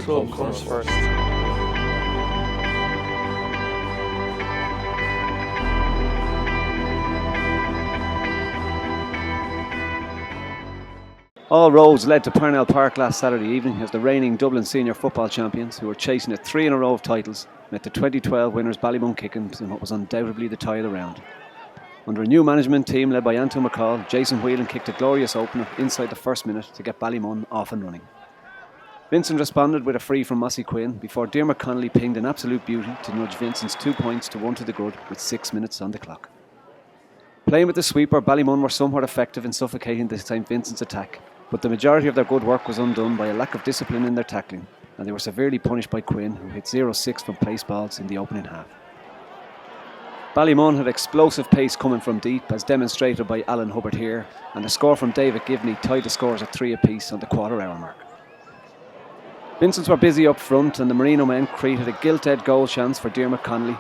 Club comes first. All roads led to Parnell Park last Saturday evening as the reigning Dublin senior football champions, who were chasing 3 in a row of titles, met the 2012 winners Ballymun Kickhams in what was undoubtedly the tie of the round. Under a new management team led by Anton McCall, Jason Whelan kicked a glorious opener inside the first minute to get Ballymun off and running. Vincent responded with a free from Mossy Quinn before Diarmuid Connolly pinged an absolute beauty to nudge Vincent's 2 points to 1 to the good with 6 minutes on the clock. Playing with the sweeper, Ballymun were somewhat effective in suffocating the St Vincent's attack, but the majority of their good work was undone by a lack of discipline in their tackling, and they were severely punished by Quinn, who hit 0-6 from place balls in the opening half. Ballymun had explosive pace coming from deep, as demonstrated by Alan Hubbard here, and a score from David Givney tied the scores at 3 apiece on the quarter-hour mark. Vincents were busy up front, and the Marino men created a gilt-edged goal chance for Diarmuid Connolly,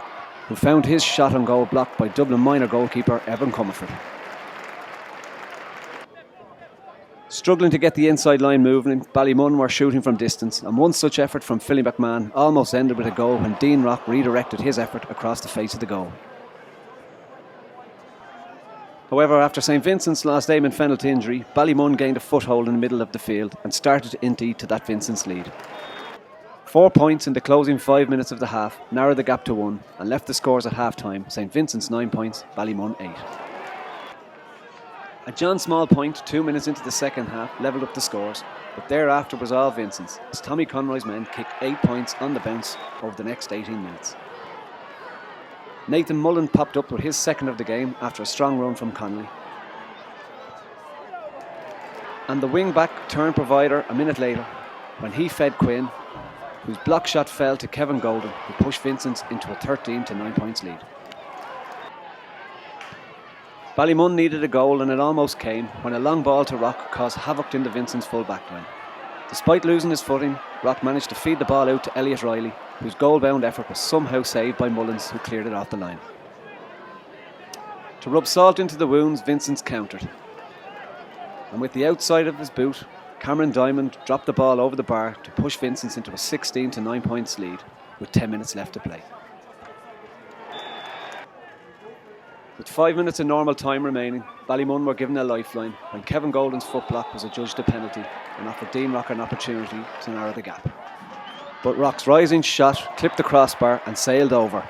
who found his shot on goal blocked by Dublin minor goalkeeper Evan Comerford. Struggling to get the inside line moving, Ballymun were shooting from distance, and one such effort from Philly McMahon almost ended with a goal when Dean Rock redirected his effort across the face of the goal. However, after St Vincent's lost Eamon Fennell to injury, Ballymun gained a foothold in the middle of the field and started to inch to that Vincent's lead. 4 points in the closing 5 minutes of the half narrowed the gap to 1 and left the scores at half-time, St Vincent's 9 points, Ballymun 8. A John Small point 2 minutes into the second half levelled up the scores, but thereafter was all Vincent's, as Tommy Conroy's men kicked 8 points on the bounce over the next 18 minutes. Nathan Mullen popped up with his second of the game after a strong run from Connolly. And the wing-back turned provider a minute later when he fed Quinn, whose block shot fell to Kevin Golden, who pushed Vincent's into a 13-9 points lead. Ballymun needed a goal, and it almost came when a long ball to Rock caused havoc in the Vincent's full back line. Despite losing his footing, Rock managed to feed the ball out to Elliot Riley, whose goal-bound effort was somehow saved by Mullins, who cleared it off the line. To rub salt into the wounds, Vincent's countered. And with the outside of his boot, Cameron Diamond dropped the ball over the bar to push Vincent's into a 16-9 points lead with 10 minutes left to play. With 5 minutes of normal time remaining, Ballymun were given a lifeline when Kevin Golden's foot block was adjudged a penalty and offered Dean Rock an opportunity to narrow the gap. But Rock's rising shot clipped the crossbar and sailed over.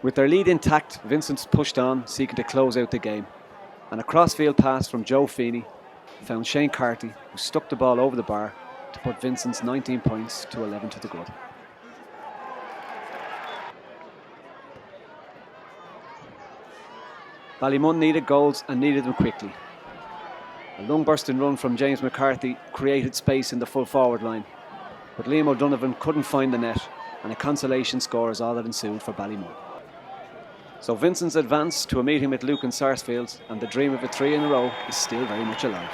With their lead intact, Vincent's pushed on, seeking to close out the game. And a crossfield pass from Joe Feeney found Shane Carty, who stuck the ball over the bar to put Vincent's 19 points to 11 to the good. Ballymun needed goals and needed them quickly. A long bursting run from James McCarthy created space in the full forward line, but Liam O'Donovan couldn't find the net, and a consolation score is all that ensued for Ballymun. So Vincent's advanced to a meeting with Luke and Sarsfields, and the dream of a 3 in a row is still very much alive.